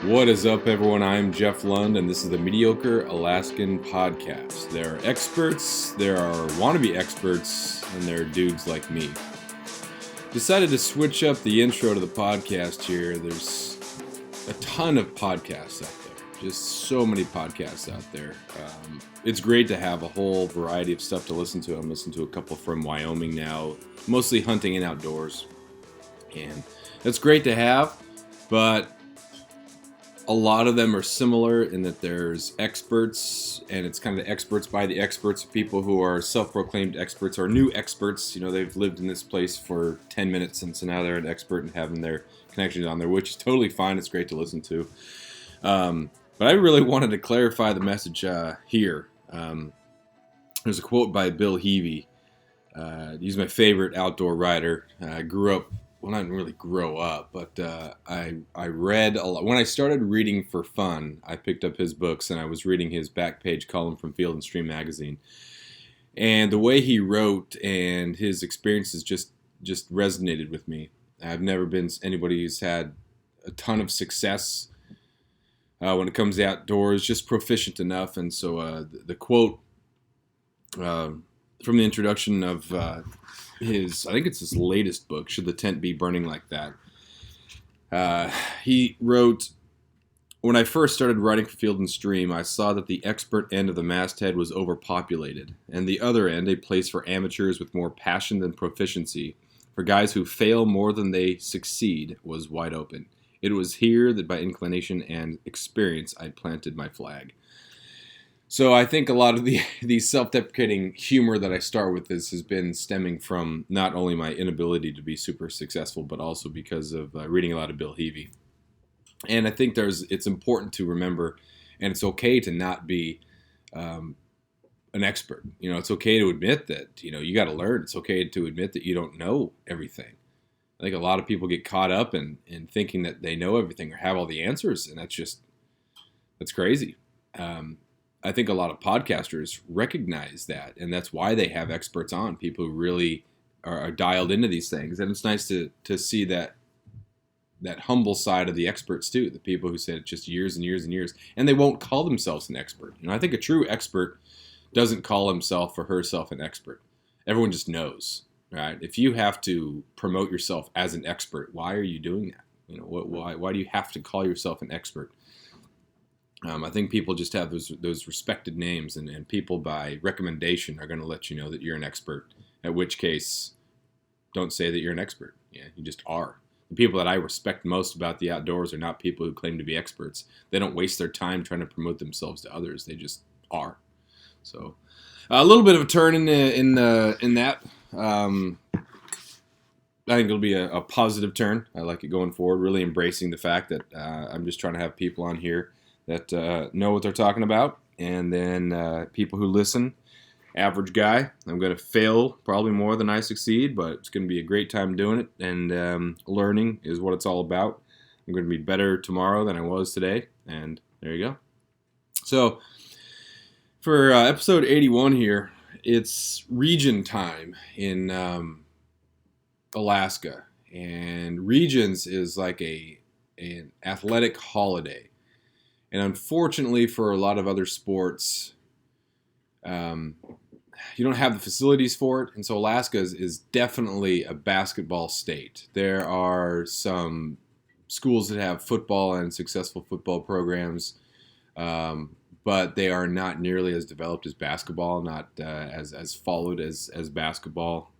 What is up, everyone? I'm Jeff Lund, and this is the Mediocre Alaskan Podcast. There are experts, there are wannabe experts, and there are dudes like me. Decided to switch up the intro to the podcast here. There's a ton of podcasts out there, just so many podcasts out there. It's great to have a whole variety of stuff to listen to. I'm listening to a couple from Wyoming now, mostly hunting and outdoors, and that's great to have, but a lot of them are similar in that there's experts, and it's kind of experts by the experts, people who are self-proclaimed experts or new experts. You know, they've lived in this place for 10 minutes, and so now they're an expert and having their connections on there, which is totally fine. It's great to listen to. But I really wanted to clarify the message here. There's a quote by Bill Heavey. He's my favorite outdoor writer. I grew up, well, not really grow up, but I read a lot. When I started reading for fun, I picked up his books, and I was reading his back page column from Field and Stream magazine. And the way he wrote and his experiences just resonated with me. I've never been anybody who's had a ton of success when it comes to outdoors, just proficient enough. And so the quote from the introduction of I think it's his latest book, Should the Tent Be Burning Like That? He wrote, "When I first started writing for Field and Stream, I saw that the expert end of the masthead was overpopulated, and the other end, a place for amateurs with more passion than proficiency, for guys who fail more than they succeed, was wide open. It was here that by inclination and experience I planted my flag." So I think a lot of the self-deprecating humor that I start with this has been stemming from not only my inability to be super successful, but also because of reading a lot of Bill Heavey. And I think it's important to remember, and it's okay to not be an expert. You know, it's okay to admit that, you got to learn. It's okay to admit that you don't know everything. I think a lot of people get caught up in thinking that they know everything or have all the answers, and that's crazy. I think a lot of podcasters recognize that, and that's why they have experts on, people who really are dialed into these things. And it's nice to see that humble side of the experts too, the people who said it just years and years and years, and they won't call themselves an expert. I think a true expert doesn't call himself or herself an expert. Everyone just knows, right? If you have to promote yourself as an expert, why are you doing that? Why do you have to call yourself an expert? I think people just have those respected names, and people by recommendation are going to let you know that you're an expert, at which case, don't say that you're an expert. Yeah, you just are. The people that I respect most about the outdoors are not people who claim to be experts. They don't waste their time trying to promote themselves to others. They just are. So, a little bit of a turn in that. I think it'll be a positive turn. I like it going forward, really embracing the fact that I'm just trying to have people on here that know what they're talking about, and then people who listen. Average guy. I'm going to fail probably more than I succeed, but it's going to be a great time doing it, and learning is what it's all about. I'm going to be better tomorrow than I was today, and there you go. So, for episode 81 here, it's region time in Alaska, and regions is like an athletic holiday. And unfortunately for a lot of other sports, you don't have the facilities for it. And so Alaska is definitely a basketball state. There are some schools that have football and successful football programs, but they are not nearly as developed as basketball, not as followed as basketball.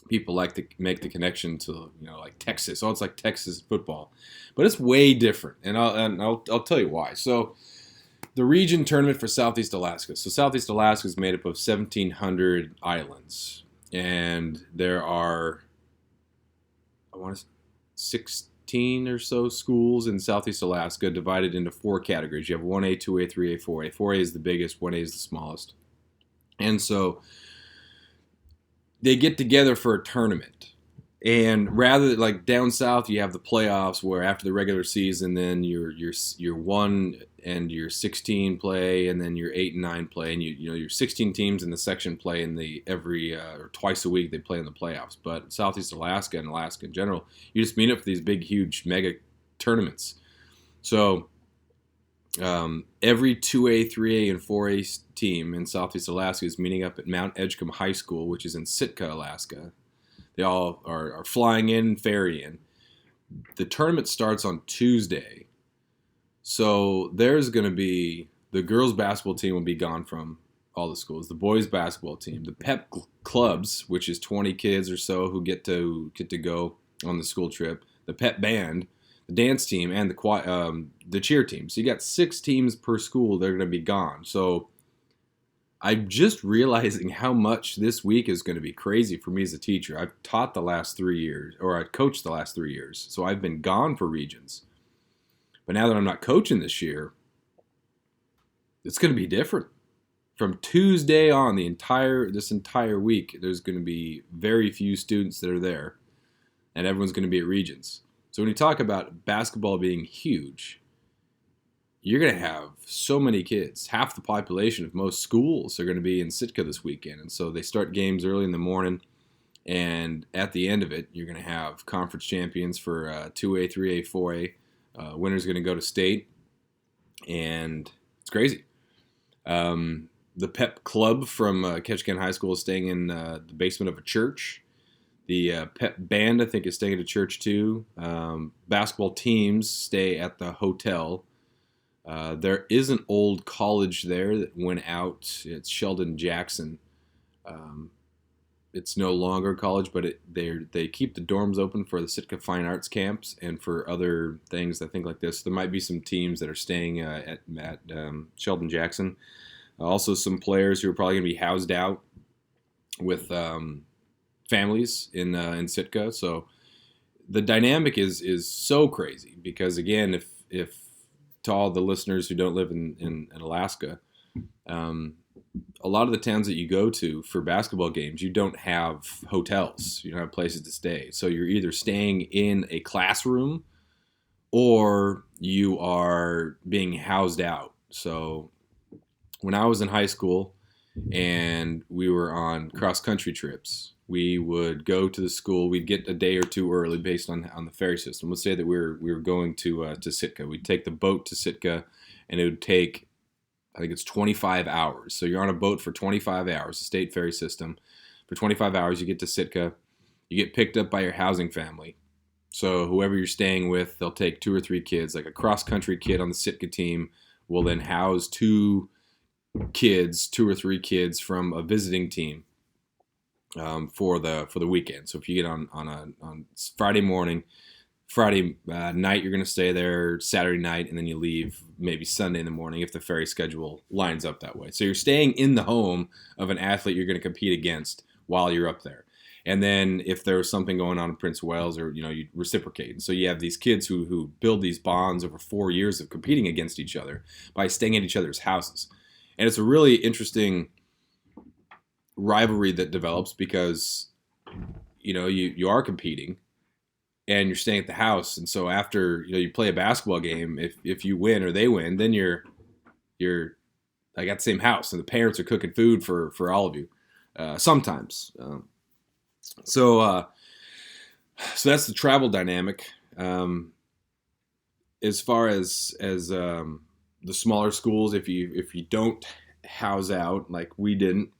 People like to make the connection to, like Texas. Oh, it's like Texas football. But it's way different, and I'll tell you why. So the region tournament for Southeast Alaska. So Southeast Alaska is made up of 1,700 islands, and there are, 16 or so schools in Southeast Alaska divided into 4 categories. You have 1A, 2A, 3A, 4A. 4A is the biggest, 1A is the smallest. And so they get together for a tournament. And rather, like down south, you have the playoffs where after the regular season, then your 1 and your 16 play, and then your 8 and 9 play, and your 16 teams in the section play in the or twice a week they play in the playoffs. But Southeast Alaska and Alaska in general, you just meet up for these big, huge, mega tournaments. So every 2A, 3A, and 4A team in Southeast Alaska is meeting up at Mount Edgecombe High School, which is in Sitka, Alaska. They all are flying in, ferrying. The tournament starts on Tuesday. So there's going to be the girls' basketball team will be gone from all the schools. The boys' basketball team, the pep clubs, which is 20 kids or so who get to go on the school trip. The pep band, the dance team, and the cheer team. So you got 6 teams per school. They're going to be gone. So I'm just realizing how much this week is going to be crazy for me as a teacher. I've taught the last 3 years, or I've coached the last 3 years. So I've been gone for regions. But now that I'm not coaching this year, it's going to be different. From Tuesday on, this entire week, there's going to be very few students that are there, and everyone's going to be at regions. So when you talk about basketball being huge, you're going to have so many kids. Half the population of most schools are going to be in Sitka this weekend, and so they start games early in the morning, and at the end of it, you're going to have conference champions for 2A, 3A, 4A. Winner's going to go to state, and it's crazy. The pep club from Ketchikan High School is staying in the basement of a church. The pep band, I think, is staying at a church too. Basketball teams stay at the hotel. There is an old college there that went out. It's Sheldon Jackson. It's no longer college, but they keep the dorms open for the Sitka Fine Arts camps and for other things, I think, like this. There might be some teams that are staying at Sheldon Jackson. Also, some players who are probably going to be housed out with families in Sitka. So the dynamic is so crazy because, again, if to all the listeners who don't live in Alaska, a lot of the towns that you go to for basketball games, you don't have hotels. You don't have places to stay. So you're either staying in a classroom or you are being housed out. So when I was in high school and we were on cross-country trips, we would go to the school. We'd get a day or two early based on the ferry system. Let's say that we were going to Sitka. We'd take the boat to Sitka, and it would take, I think it's 25 hours. So you're on a boat for 25 hours, the state ferry system. For 25 hours, you get to Sitka. You get picked up by your housing family. So whoever you're staying with, they'll take 2 or 3 kids. Like a cross-country kid on the Sitka team will then house 2 or 3 kids from a visiting team for the weekend. So if you get on Friday morning, Friday night, you're going to stay there Saturday night, and then you leave maybe Sunday in the morning if the ferry schedule lines up that way. So you're staying in the home of an athlete you're going to compete against while you're up there. And then if there's something going on in Prince of Wales, or you reciprocate. And so you have these kids who build these bonds over 4 years of competing against each other by staying at each other's houses. And it's a really interesting rivalry that develops because you are competing and you're staying at the house. And so after you play a basketball game, if you win or they win, then you're like at the same house, and the parents are cooking food for all of you sometimes. So that's the travel dynamic. As far as the smaller schools, if you don't house out like we didn't,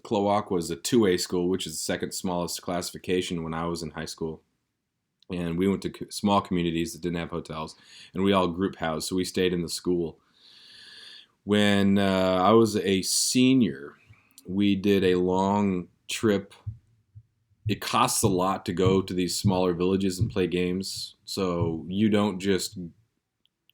Klowak was a 2A school, which is the second smallest classification when I was in high school. And we went to small communities that didn't have hotels, and we all group housed, so we stayed in the school. When I was a senior, we did a long trip. It costs a lot to go to these smaller villages and play games, so you don't just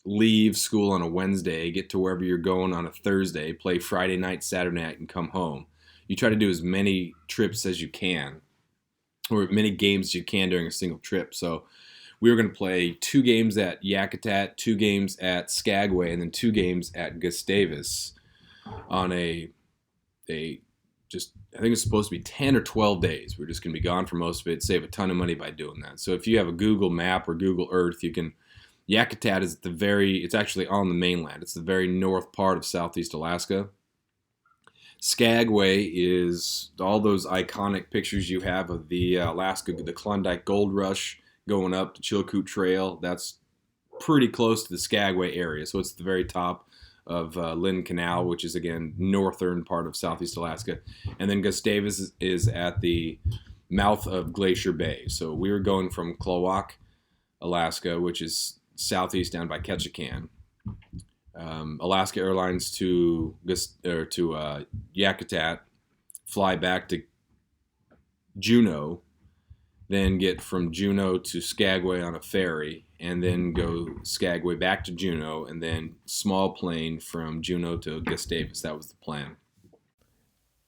leave school on a Wednesday, get to wherever you're going on a Thursday, play Friday night, Saturday night, and come home. You try to do as many trips as you can, or many games as you can during a single trip. So we were going to play 2 games at Yakutat, 2 games at Skagway, and then 2 games at Gustavus on I think it's supposed to be 10 or 12 days. We're just going to be gone for most of it, save a ton of money by doing that. So if you have a Google map or Google Earth, Yakutat is it's actually on the mainland. It's the very north part of Southeast Alaska. Skagway is all those iconic pictures you have of the Klondike Gold Rush going up the Chilkoot Trail. That's pretty close to the Skagway area. So it's the very top of Lynn Canal, which is, again, northern part of Southeast Alaska. And then Gustavus is at the mouth of Glacier Bay. So we were going from Klawock, Alaska, which is southeast down by Ketchikan. Alaska Airlines to Yakutat, fly back to Juneau, then get from Juneau to Skagway on a ferry, and then go Skagway back to Juneau, and then small plane from Juneau to Gustavus. That was the plan.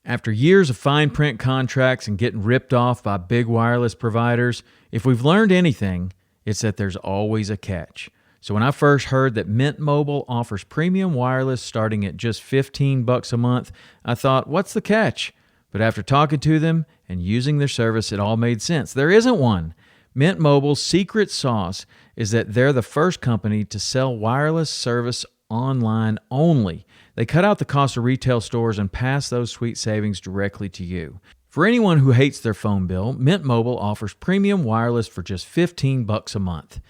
After years of fine print contracts and getting ripped off by big wireless providers, if we've learned anything, it's that there's always a catch. So when I first heard that Mint Mobile offers premium wireless starting at just $15 a month, I thought, what's the catch? But after talking to them and using their service, it all made sense. There isn't one. Mint Mobile's secret sauce is that they're the first company to sell wireless service online only. They cut out the cost of retail stores and pass those sweet savings directly to you. For anyone who hates their phone bill, Mint Mobile offers premium wireless for just $15 a month.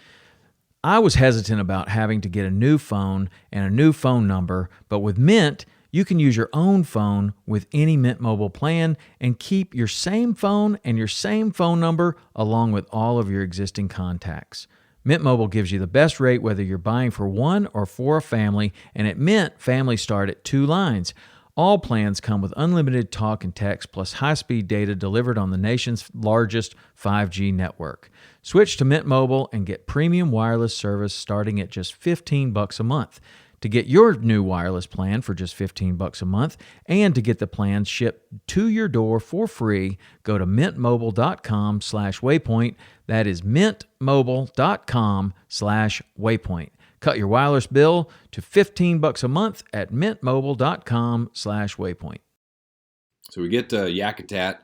I was hesitant about having to get a new phone and a new phone number, but with Mint, you can use your own phone with any Mint Mobile plan and keep your same phone and your same phone number along with all of your existing contacts. Mint Mobile gives you the best rate whether you're buying for one or for a family, and at Mint, families start at 2 lines. All plans come with unlimited talk and text plus high-speed data delivered on the nation's largest 5G network. Switch to Mint Mobile and get premium wireless service starting at just $15 a month. To get your new wireless plan for just $15 a month and to get the plan shipped to your door for free, go to mintmobile.com/waypoint. That is mintmobile.com/waypoint. Cut your wireless bill to $15 a month at mintmobile.com/waypoint. So we get to Yakutat.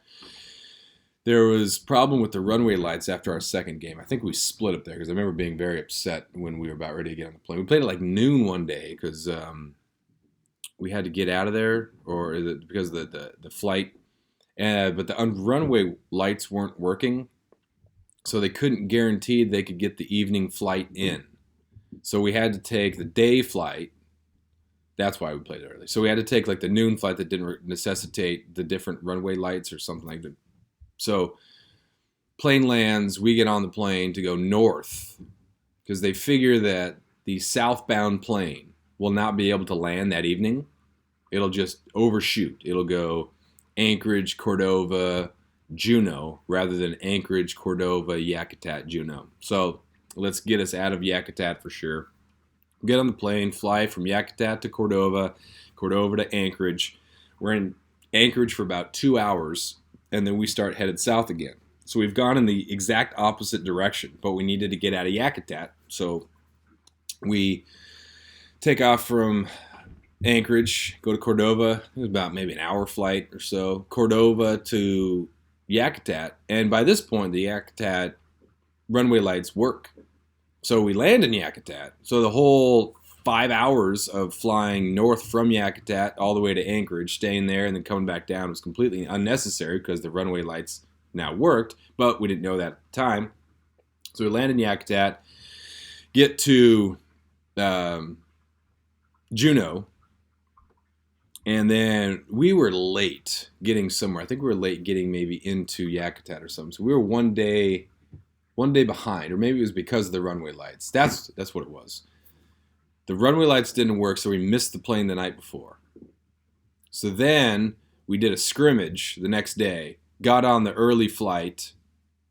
There was a problem with the runway lights after our second game. I think we split up there because I remember being very upset when we were about ready to get on the plane. We played at like noon one day because we had to get out of there because of the flight. But the runway lights weren't working, so they couldn't guarantee they could get the evening flight in. So we had to take the day flight. That's why we played it early. So we had to take like the noon flight that didn't necessitate the different runway lights or something like that. So plane lands, we get on the plane to go north because they figure that the southbound plane will not be able to land that evening. It'll just overshoot. It'll go Anchorage, Cordova, Juneau rather than Anchorage, Cordova, Yakutat, Juneau. So let's get us out of Yakutat for sure. Get on the plane, fly from Yakutat to Cordova, Cordova to Anchorage. We're in Anchorage for about 2 hours, and then we start headed south again. So we've gone in the exact opposite direction, but we needed to get out of Yakutat. So we take off from Anchorage, go to Cordova. It was about maybe an hour flight or so. Cordova to Yakutat. And by this point, the Yakutat runway lights work. So we land in Yakutat. So the whole 5 hours of flying north from Yakutat all the way to Anchorage, staying there, and then coming back down was completely unnecessary because the runway lights now worked, but we didn't know that at the time. So we land in Yakutat, get to Juneau, and then we were late getting somewhere. I think we were late getting maybe into Yakutat or something. So we were one day behind, or maybe it was because of the runway lights. That's what it was. The runway lights didn't work, so we missed the plane the night before. So then we did a scrimmage the next day, got on the early flight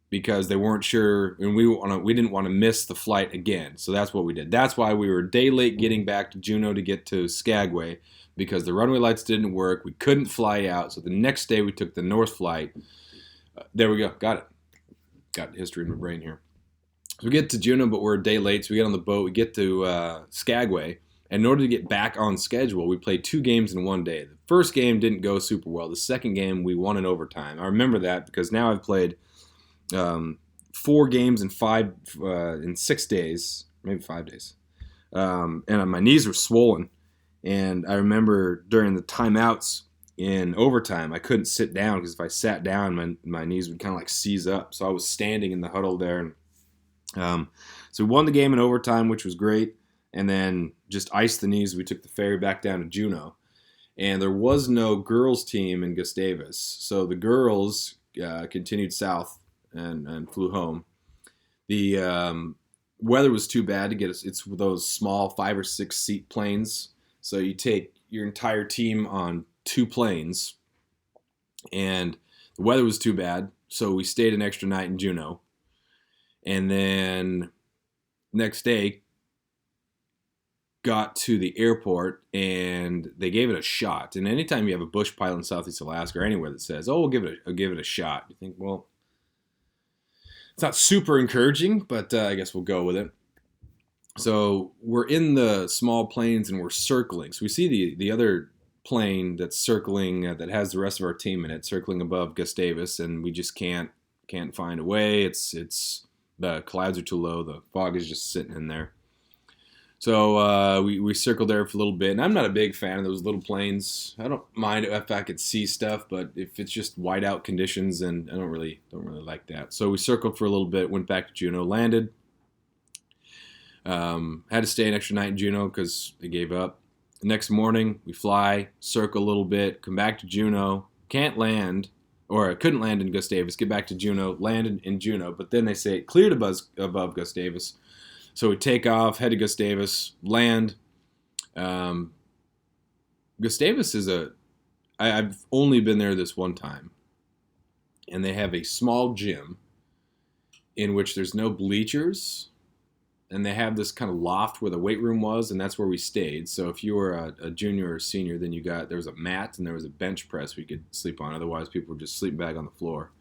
because they weren't sure, and we didn't want to miss the flight again. So that's what we did. That's why we were a day late getting back to Juneau to get to Skagway, because the runway lights didn't work. We couldn't fly out. So the next day we took the north flight. There we go. Got it. Got history in my brain here. So we get to Juneau, but we're a day late. So we get on the boat. We get to Skagway. And in order to get back on schedule, we played 2 games in one day. The first game didn't go super well. The second game, we won in overtime. I remember that because now I've played 4 games in 6 days, maybe 5 days. And my knees were swollen. And I remember during the timeouts in overtime, I couldn't sit down because if I sat down, my knees would kind of like seize up. So I was standing in the huddle there, and So we won the game in overtime, which was great, and then just iced the knees. We took the ferry back down to Juneau, and there was no girls team in Gustavus, so the girls continued south and flew home. The weather was too bad to get us. It's those small 5 or 6 seat planes, so you take your entire team on 2 planes, and the weather was too bad, so we stayed an extra night in Juneau, and then next day got to the airport and they gave it a shot. And anytime you have a bush pilot in Southeast Alaska or anywhere that says, "Oh, we'll give it a shot," you think, well, it's not super encouraging, but I guess we'll go with it. So we're in the small planes and we're circling. So we see the other plane that's circling that has the rest of our team in it, circling above Gustavus, and we just can't find a way. It's the clouds are too low. The fog is just sitting in there. So we circled there for a little bit, and I'm not a big fan of those little planes. I don't mind if I could see stuff, but if it's just whiteout conditions, then I don't really like that. So we circled for a little bit, went back to Juneau, landed. Had to stay an extra night in Juneau because they gave up. The next morning, we fly, circle a little bit, come back to Juneau, can't land, or I couldn't land in Gustavus, get back to Juneau, landed in Juneau, but then they say it cleared above Gustavus. So we take off, head to Gustavus, land. Gustavus is I've only been there this one time. And they have a small gym in which there's no bleachers. And they have this kind of loft where the weight room was, and that's where we stayed. So if you were a junior or senior, then there was a mat and there was a bench press we could sleep on. Otherwise, people would just sleep back on the floor.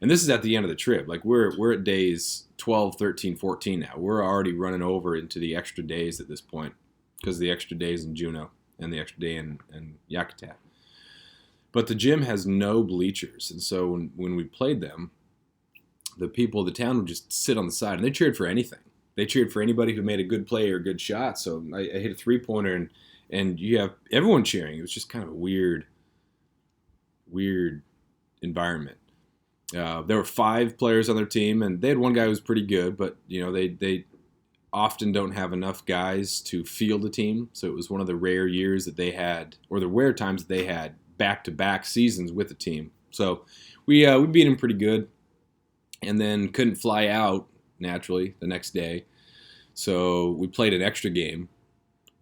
And this is at the end of the trip. Like we're at days 12, 13, 14 now. We're already running over into the extra days at this point because of the extra days in Juneau and the extra day in Yakutat. But the gym has no bleachers. And so when we played them, the people of the town would just sit on the side, and they cheered for anything. They cheered for anybody who made a good play or a good shot. So I hit a three-pointer, and you have everyone cheering. It was just kind of a weird environment. There were 5 players on their team, and they had one guy who was pretty good, but they often don't have enough guys to field a team. So it was one of the rare years that they had, or the rare times that they had back-to-back seasons with the team. So we beat them pretty good, and then couldn't fly out naturally the next day. So we played an extra game.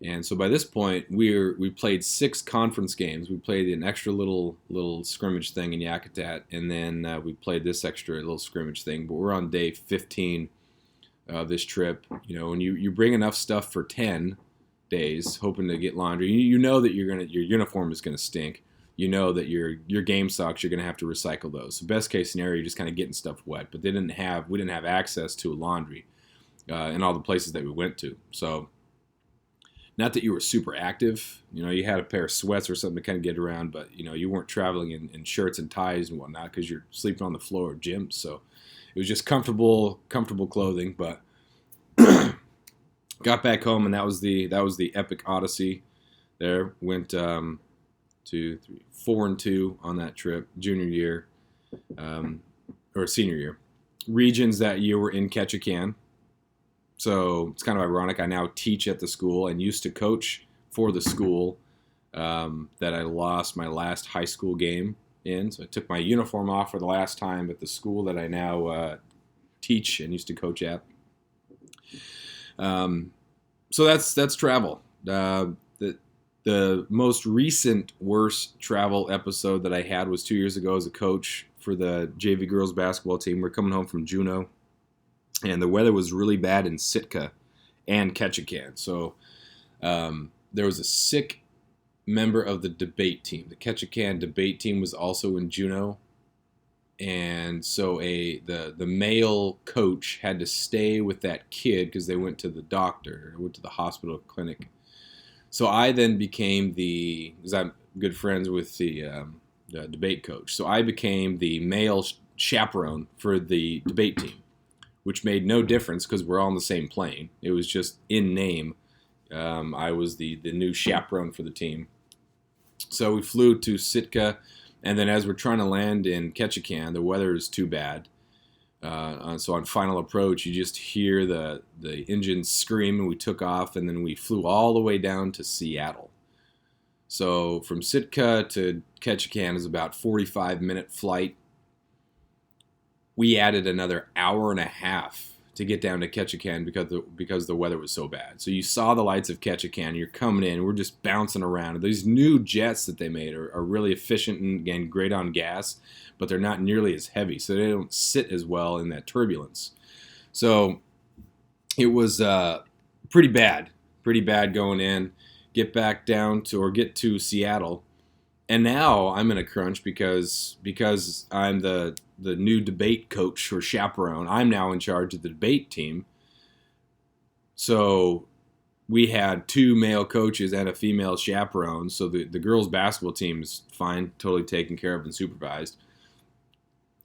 And so by this point, we played 6 conference games. We played an extra little scrimmage thing in Yakutat, and then we played this extra little scrimmage thing. But we're on day 15 of this trip. And you bring enough stuff for 10 days, hoping to get laundry. You know that your uniform is gonna stink. You know that your game socks, you're gonna have to recycle those. So best case scenario, you're just kind of getting stuff wet. But we didn't have access to a laundry in all the places that we went to. So. Not that you were super active, you had a pair of sweats or something to kind of get around, but, you weren't traveling in shirts and ties and whatnot because you're sleeping on the floor of gyms. So it was just comfortable clothing, but got back home, and that was the epic odyssey there. Went 2, 3, 4-2 on that trip, junior year, or senior year. Regions that year were in Ketchikan. So it's kind of ironic. I now teach at the school and used to coach for the school that I lost my last high school game in. So I took my uniform off for the last time at the school that I now teach and used to coach at. So that's travel. The most recent worst travel episode that I had was 2 years ago as a coach for the JV girls basketball team. We're coming home from Juneau. And the weather was really bad in Sitka and Ketchikan. So there was a sick member of the debate team. The Ketchikan debate team was also in Juneau. And so the male coach had to stay with that kid because they went to the doctor, went to the hospital clinic. So I then became because I'm good friends with the debate coach. So I became the male chaperone for the debate team, which made no difference because we're all on the same plane. It was just in name. I was the new chaperone for the team. So we flew to Sitka, and then as we're trying to land in Ketchikan, the weather is too bad. So on final approach, you just hear the engine scream, and we took off, and then we flew all the way down to Seattle. So from Sitka to Ketchikan is about 45-minute flight. We added another hour and a half to get down to Ketchikan because the weather was so bad. So you saw the lights of Ketchikan. You're coming in. We're just bouncing around. These new jets that they made are really efficient and great on gas, but they're not nearly as heavy, so they don't sit as well in that turbulence. So it was pretty bad going in. Get back down to, or get to Seattle, and now I'm in a crunch because I'm the new debate coach or chaperone. I'm now in charge of the debate team. So we had 2 male coaches and a female chaperone. So the girls basketball team is fine, totally taken care of and supervised.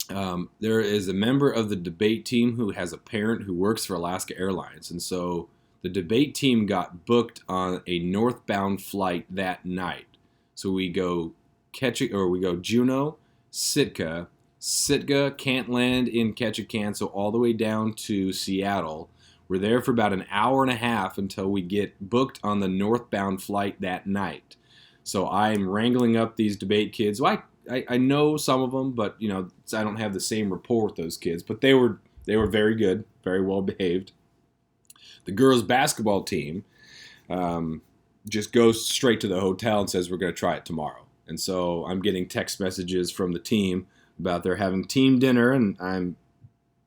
There is a member of the debate team who has a parent who works for Alaska Airlines, and so the debate team got booked on a northbound flight that night. So we go Juneau, Sitka. Sitka can't land in Ketchikan, so all the way down to Seattle. We're there for about an hour and a half until we get booked on the northbound flight that night. So I'm wrangling up these debate kids. Well, I know some of them, but I don't have the same rapport with those kids. But they were very good, very well behaved. The girls basketball team just goes straight to the hotel and says we're going to try it tomorrow. And so I'm getting text messages from the team about they're having team dinner, and I'm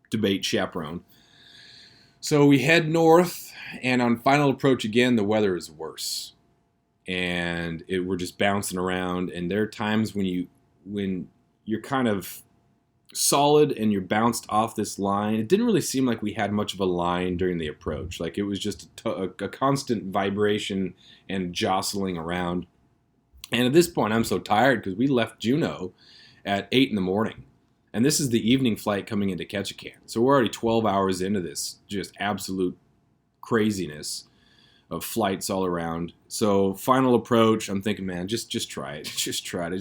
debate chaperone. So we head north, and on final approach again, the weather is worse. And we're just bouncing around, and there are times when you're kind of solid and you're bounced off this line. It didn't really seem like we had much of a line during the approach. Like it was just a constant vibration and jostling around. And at this point, I'm so tired because we left Juneau at 8 in the morning. And this is the evening flight coming into Ketchikan. So we're already 12 hours into this just absolute craziness of flights all around. So final approach, I'm thinking, man, just try it. Just try it.